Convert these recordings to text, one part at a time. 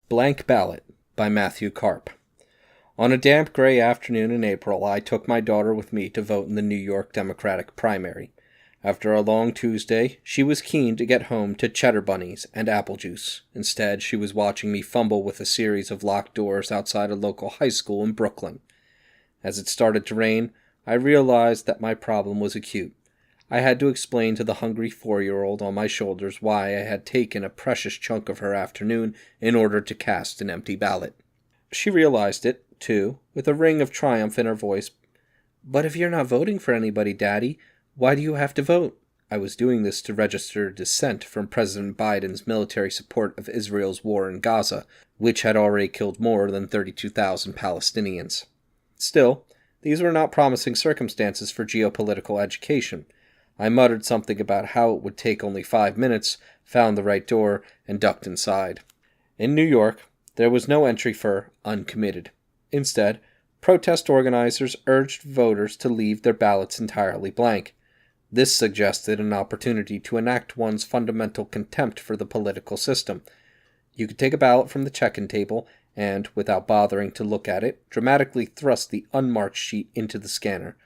Blank Ballot by Matthew Karp. On a damp gray afternoon in April, I took my daughter with me to vote in the New York Democratic primary. After a long Tuesday, she was keen to get home to cheddar bunnies and apple juice. Instead, she was watching me fumble with a series of locked doors outside a local high school in Brooklyn. As it started to rain, I realized that my problem was acute. I had to explain to the hungry 4-year-old on my shoulders why I had taken a precious chunk of her afternoon in order to cast an empty ballot. She realized it, too, with a ring of triumph in her voice. "But if you're not voting for anybody, Daddy, why do you have to vote?" I was doing this to register dissent from President Biden's military support of Israel's war in Gaza, which had already killed more than 32,000 Palestinians. Still, these were not promising circumstances for geopolitical education. I muttered something about how it would take only 5 minutes, found the right door, and ducked inside. In New York, there was no entry for uncommitted. Instead, protest organizers urged voters to leave their ballots entirely blank. This suggested an opportunity to enact one's fundamental contempt for the political system. You could take a ballot from the check-in table and, without bothering to look at it, dramatically thrust the unmarked sheet into the scanner.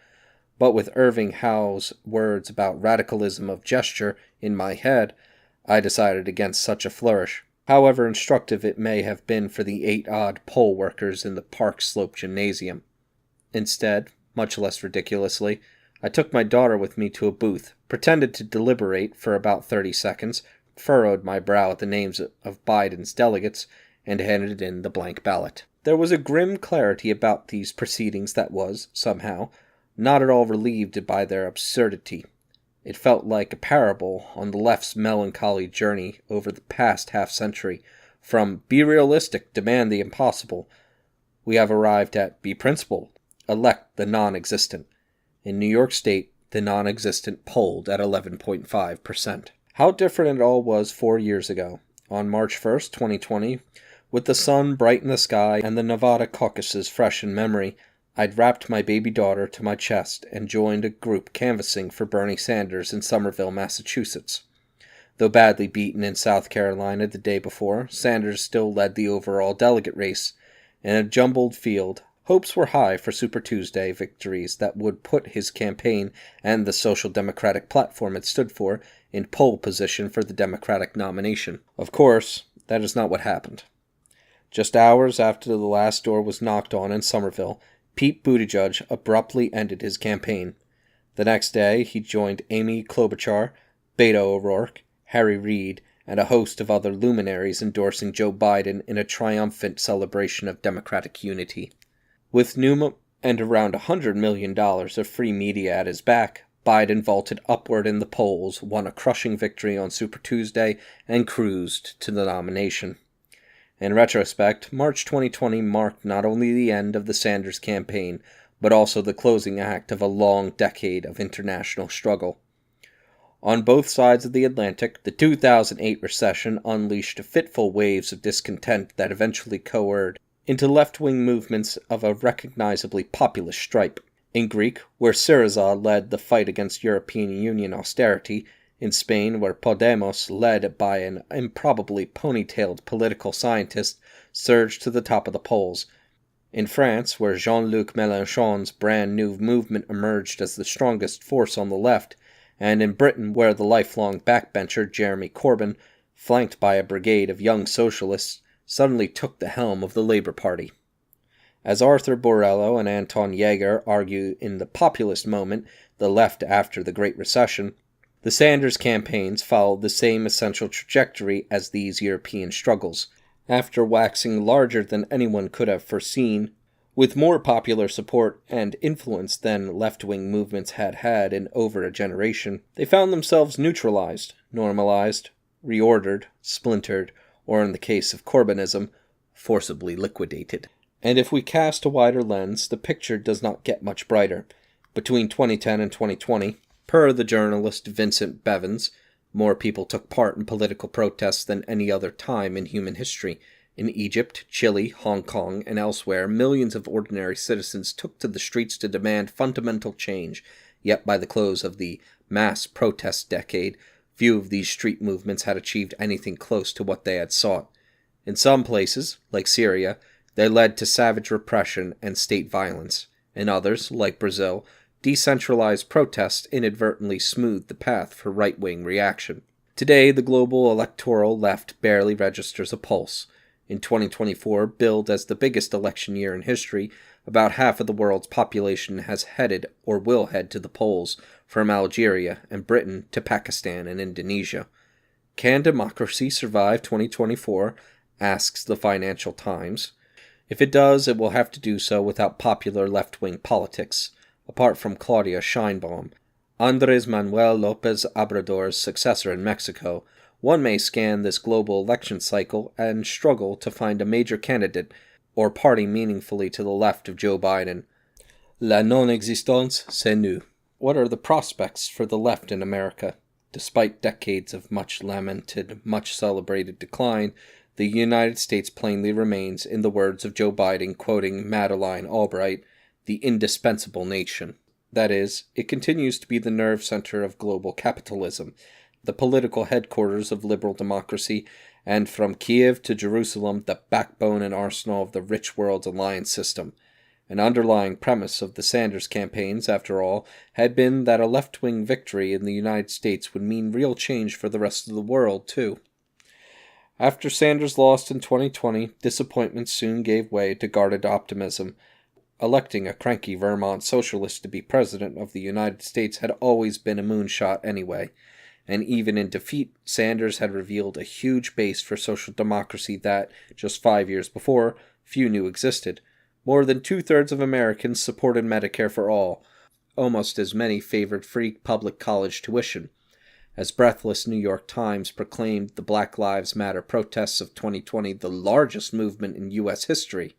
But with Irving Howe's words about radicalism of gesture in my head, I decided against such a flourish, however instructive it may have been for the 8-odd poll workers in the Park Slope Gymnasium. Instead, much less ridiculously, I took my daughter with me to a booth, pretended to deliberate for about 30 seconds, furrowed my brow at the names of Biden's delegates, and handed in the blank ballot. There was a grim clarity about these proceedings that was, somehow, not at all relieved by their absurdity. It felt like a parable on the left's melancholy journey over the past half-century. From "be realistic, demand the impossible," we have arrived at "be principled, elect the non-existent." In New York State, the non-existent polled at 11.5%. How different it all was 4 years ago. On March 1st, 2020, with the sun bright in the sky and the Nevada caucuses fresh in memory, I'd wrapped my baby daughter to my chest and joined a group canvassing for Bernie Sanders in Somerville, Massachusetts. Though badly beaten in South Carolina the day before, Sanders still led the overall delegate race. In a jumbled field, hopes were high for Super Tuesday victories that would put his campaign and the social democratic platform it stood for in pole position for the Democratic nomination. Of course, that is not what happened. Just hours after the last door was knocked on in Somerville, Pete Buttigieg abruptly ended his campaign. The next day, he joined Amy Klobuchar, Beto O'Rourke, Harry Reid, and a host of other luminaries endorsing Joe Biden in a triumphant celebration of Democratic unity. With Newman and around $100 million of free media at his back, Biden vaulted upward in the polls, won a crushing victory on Super Tuesday, and cruised to the nomination. In retrospect, March 2020 marked not only the end of the Sanders campaign, but also the closing act of a long decade of international struggle. On both sides of the Atlantic, the 2008 recession unleashed fitful waves of discontent that eventually coered into left-wing movements of a recognizably populist stripe. In Greece, where Syriza led the fight against European Union austerity, in Spain, where Podemos, led by an improbably ponytailed political scientist, surged to the top of the polls. In France, where Jean-Luc Mélenchon's brand-new movement emerged as the strongest force on the left, and in Britain, where the lifelong backbencher Jeremy Corbyn, flanked by a brigade of young socialists, suddenly took the helm of the Labour Party. As Arthur Borrello and Anton Jaeger argue in The Populist Moment, the left after the Great Recession, the Sanders campaigns followed the same essential trajectory as these European struggles. After waxing larger than anyone could have foreseen, with more popular support and influence than left-wing movements had had in over a generation, they found themselves neutralized, normalized, reordered, splintered, or in the case of Corbynism, forcibly liquidated. And if we cast a wider lens, the picture does not get much brighter. Between 2010 and 2020, per the journalist Vincent Bevins, more people took part in political protests than any other time in human history. In Egypt, Chile, Hong Kong, and elsewhere, millions of ordinary citizens took to the streets to demand fundamental change, yet by the close of the mass protest decade, few of these street movements had achieved anything close to what they had sought. In some places, like Syria, they led to savage repression and state violence. In others, like Brazil, decentralized protests inadvertently smoothed the path for right-wing reaction. Today, the global electoral left barely registers a pulse. In 2024, billed as the biggest election year in history, about half of the world's population has headed or will head to the polls, from Algeria and Britain to Pakistan and Indonesia. Can democracy survive 2024? Asks the Financial Times. If it does, it will have to do so without popular left-wing politics. Apart from Claudia Sheinbaum, Andrés Manuel López Obrador's successor in Mexico, one may scan this global election cycle and struggle to find a major candidate or party meaningfully to the left of Joe Biden. La non-existence, c'est nous. What are the prospects for the left in America? Despite decades of much lamented, much celebrated decline, the United States plainly remains, in the words of Joe Biden quoting Madeleine Albright, the indispensable nation. That is, it continues to be the nerve center of global capitalism, the political headquarters of liberal democracy, and from Kiev to Jerusalem, the backbone and arsenal of the rich world's alliance system. An underlying premise of the Sanders campaigns, after all, had been that a left-wing victory in the United States would mean real change for the rest of the world, too. After Sanders lost in 2020, disappointment soon gave way to guarded optimism. Electing a cranky Vermont socialist to be president of the United States had always been a moonshot anyway, and even in defeat, Sanders had revealed a huge base for social democracy that, just 5 years before, few knew existed. More than 2/3 of Americans supported Medicare for all. Almost as many favored free public college tuition. As breathless New York Times proclaimed the Black Lives Matter protests of 2020 the largest movement in U.S. history,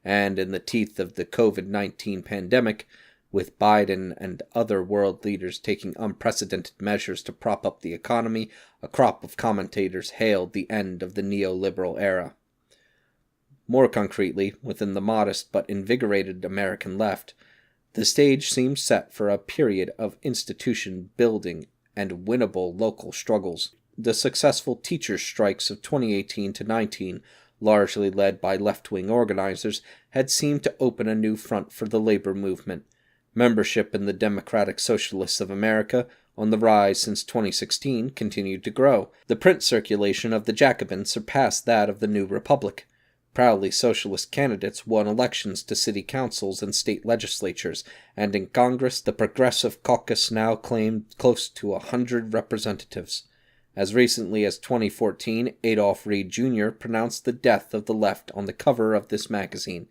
and in the teeth of the COVID-19 pandemic, with Biden and other world leaders taking unprecedented measures to prop up the economy, a crop of commentators hailed the end of the neoliberal era. More concretely, within the modest but invigorated American left, the stage seemed set for a period of institution building and winnable local struggles. The successful teachers' strikes of 2018 to 19, largely led by left-wing organizers, had seemed to open a new front for the labor movement. Membership in the Democratic Socialists of America, on the rise since 2016, continued to grow. The print circulation of the Jacobin surpassed that of the New Republic. Proudly socialist candidates won elections to city councils and state legislatures, and in Congress the Progressive Caucus now claimed close to 100 representatives. As recently as 2014, Adolph Reed Jr. pronounced the death of the left on the cover of this magazine.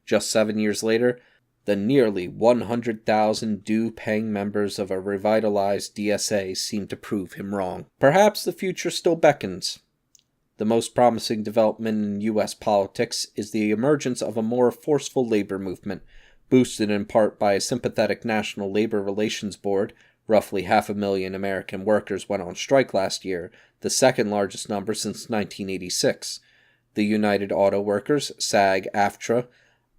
Just 7 years later, the nearly 100,000 due-paying members of a revitalized DSA seemed to prove him wrong. Perhaps the future still beckons. The most promising development in U.S. politics is the emergence of a more forceful labor movement, boosted in part by a sympathetic National Labor Relations Board. Roughly 500,000 American workers went on strike last year, the second largest number since 1986. The United Auto Workers, SAG-AFTRA,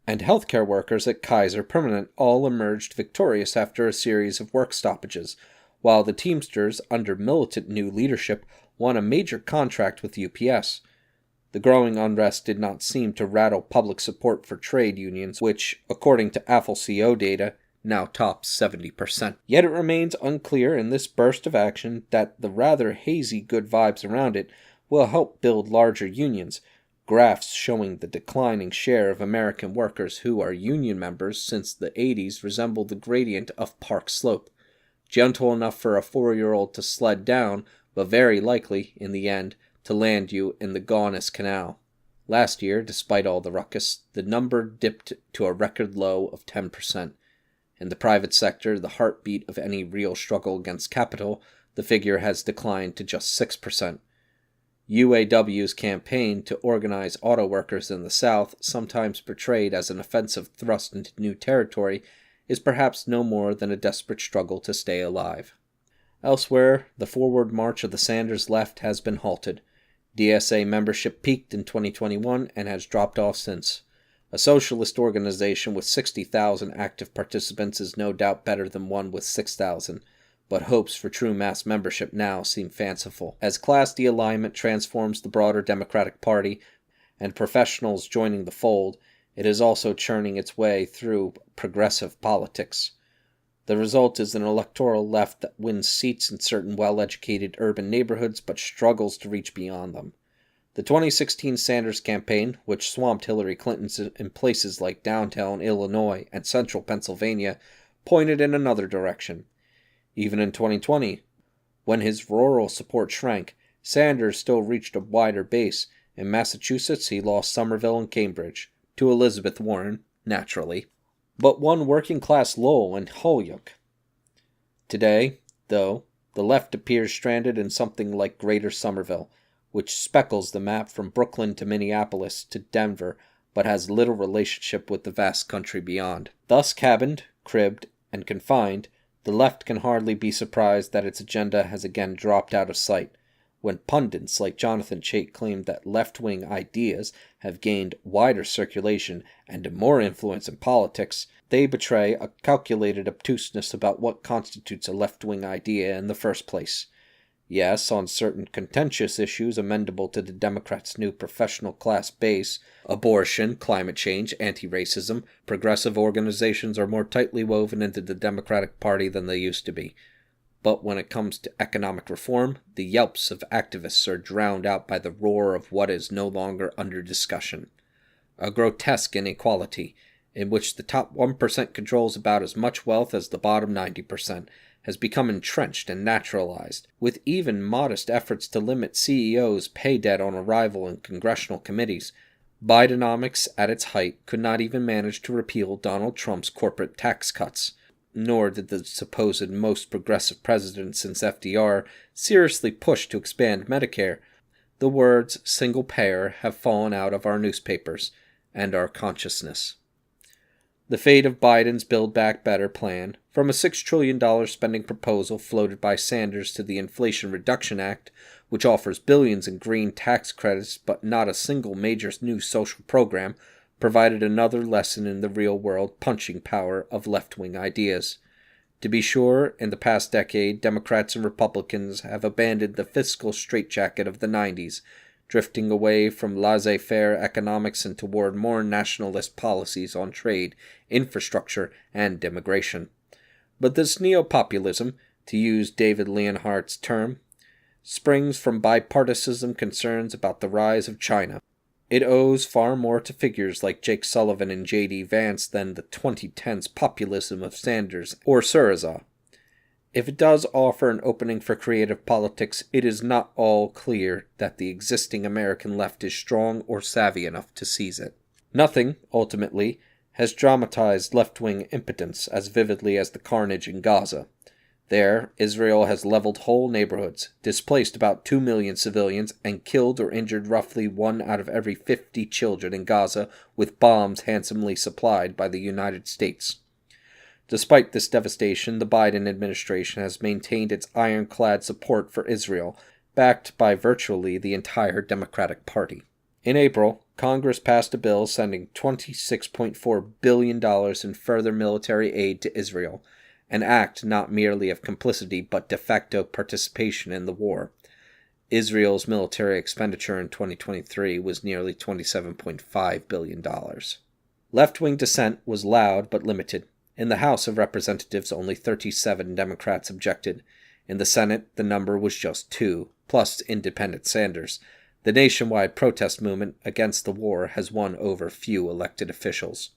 and healthcare workers at Kaiser Permanente all emerged victorious after a series of work stoppages, while the Teamsters, under militant new leadership, won a major contract with UPS. The growing unrest did not seem to rattle public support for trade unions, which, according to AFL-CIO data, now tops 70%. Yet it remains unclear in this burst of action that the rather hazy good vibes around it will help build larger unions. Graphs showing the declining share of American workers who are union members since the 80s resemble the gradient of Park Slope. Gentle enough for a 4-year-old to sled down, but very likely, in the end, to land you in the Gowanus Canal. Last year, despite all the ruckus, the number dipped to a record low of 10%. In the private sector, the heartbeat of any real struggle against capital, the figure has declined to just 6%. UAW's campaign to organize auto workers in the South, sometimes portrayed as an offensive thrust into new territory, is perhaps no more than a desperate struggle to stay alive. Elsewhere, the forward march of the Sanders left has been halted. DSA membership peaked in 2021 and has dropped off since. A socialist organization with 60,000 active participants is no doubt better than one with 6,000, but hopes for true mass membership now seem fanciful. As Class D alignment transforms the broader Democratic Party, and professionals joining the fold, it is also churning its way through progressive politics. The result is an electoral left that wins seats in certain well-educated urban neighborhoods but struggles to reach beyond them. The 2016 Sanders campaign, which swamped Hillary Clinton in places like downtown Illinois and central Pennsylvania, pointed in another direction. Even in 2020, when his rural support shrank, Sanders still reached a wider base. In Massachusetts, he lost Somerville and Cambridge, to Elizabeth Warren, naturally, but won working-class Lowell and Holyoke. Today, though, the left appears stranded in something like Greater Somerville, which speckles the map from Brooklyn to Minneapolis to Denver, but has little relationship with the vast country beyond. Thus cabined, cribbed, and confined, the left can hardly be surprised that its agenda has again dropped out of sight. When pundits like Jonathan Chait claim that left-wing ideas have gained wider circulation and more influence in politics, they betray a calculated obtuseness about what constitutes a left-wing idea in the first place. Yes, on certain contentious issues amendable to the Democrats' new professional class base, abortion, climate change, anti-racism, progressive organizations are more tightly woven into the Democratic Party than they used to be. But when it comes to economic reform, the yelps of activists are drowned out by the roar of what is no longer under discussion. A grotesque inequality, in which the top 1% controls about as much wealth as the bottom 90%, has become entrenched and naturalized, with even modest efforts to limit CEOs' pay debt on arrival in congressional committees. Bidenomics at its height could not even manage to repeal Donald Trump's corporate tax cuts, nor did the supposed most progressive president since FDR seriously push to expand Medicare. The words single payer have fallen out of our newspapers and our consciousness. The fate of Biden's Build Back Better plan, from a $6 trillion spending proposal floated by Sanders to the Inflation Reduction Act, which offers billions in green tax credits but not a single major new social program, provided another lesson in the real-world punching power of left-wing ideas. To be sure, in the past decade, Democrats and Republicans have abandoned the fiscal straitjacket of the 90s, drifting away from laissez-faire economics and toward more nationalist policies on trade, infrastructure, and immigration. But this neopopulism, to use David Leonhardt's term, springs from bipartisan concerns about the rise of China. It owes far more to figures like Jake Sullivan and J.D. Vance than the 2010s populism of Sanders or Syriza. If it does offer an opening for creative politics, it is not all clear that the existing American left is strong or savvy enough to seize it. Nothing, ultimately, has dramatized left-wing impotence as vividly as the carnage in Gaza. There, Israel has leveled whole neighborhoods, displaced about 2 million civilians, and killed or injured roughly 1 out of every 50 children in Gaza with bombs handsomely supplied by the United States. Despite this devastation, the Biden administration has maintained its ironclad support for Israel, backed by virtually the entire Democratic Party. In April, Congress passed a bill sending $26.4 billion in further military aid to Israel, an act not merely of complicity but de facto participation in the war. Israel's military expenditure in 2023 was nearly $27.5 billion. Left-wing dissent was loud but limited. In the House of Representatives, only 37 Democrats objected. In the Senate, the number was just 2, plus independent Sanders. The nationwide protest movement against the war has won over few elected officials.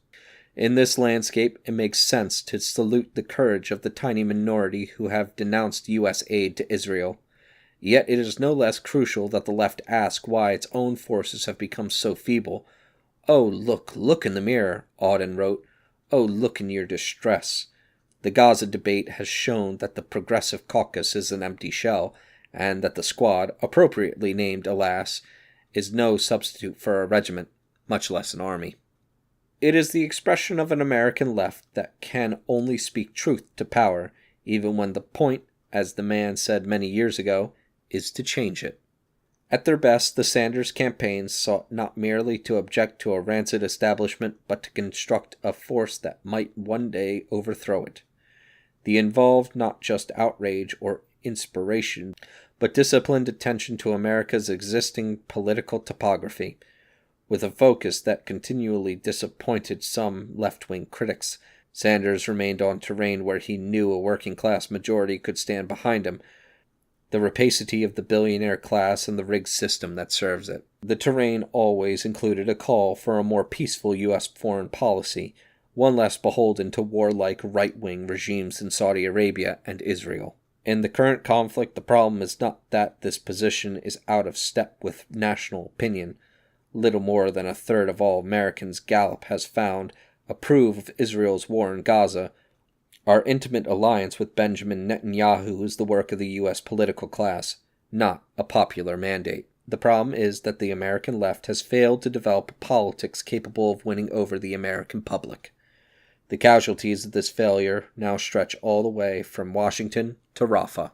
In this landscape, it makes sense to salute the courage of the tiny minority who have denounced U.S. aid to Israel. Yet it is no less crucial that the left ask why its own forces have become so feeble. "Oh, look in the mirror," Auden wrote. "Oh, look in your distress." The Gaza debate has shown that the Progressive Caucus is an empty shell, and that the squad, appropriately named, alas, is no substitute for a regiment, much less an army. It is the expression of an American left that can only speak truth to power, even when the point, as the man said many years ago, is to change it. At their best, the Sanders campaigns sought not merely to object to a rancid establishment, but to construct a force that might one day overthrow it. They involved not just outrage or inspiration, but disciplined attention to America's existing political topography. With a focus that continually disappointed some left-wing critics, Sanders remained on terrain where he knew a working-class majority could stand behind him: the rapacity of the billionaire class and the rigged system that serves it. The terrain always included a call for a more peaceful U.S. foreign policy, one less beholden to warlike right-wing regimes in Saudi Arabia and Israel. In the current conflict, the problem is not that this position is out of step with national opinion. Little more than a third of all Americans, Gallup has found, approve of Israel's war in Gaza. Our intimate alliance with Benjamin Netanyahu is the work of the U.S. political class, not a popular mandate. The problem is that the American left has failed to develop a politics capable of winning over the American public. The casualties of this failure now stretch all the way from Washington to Rafah.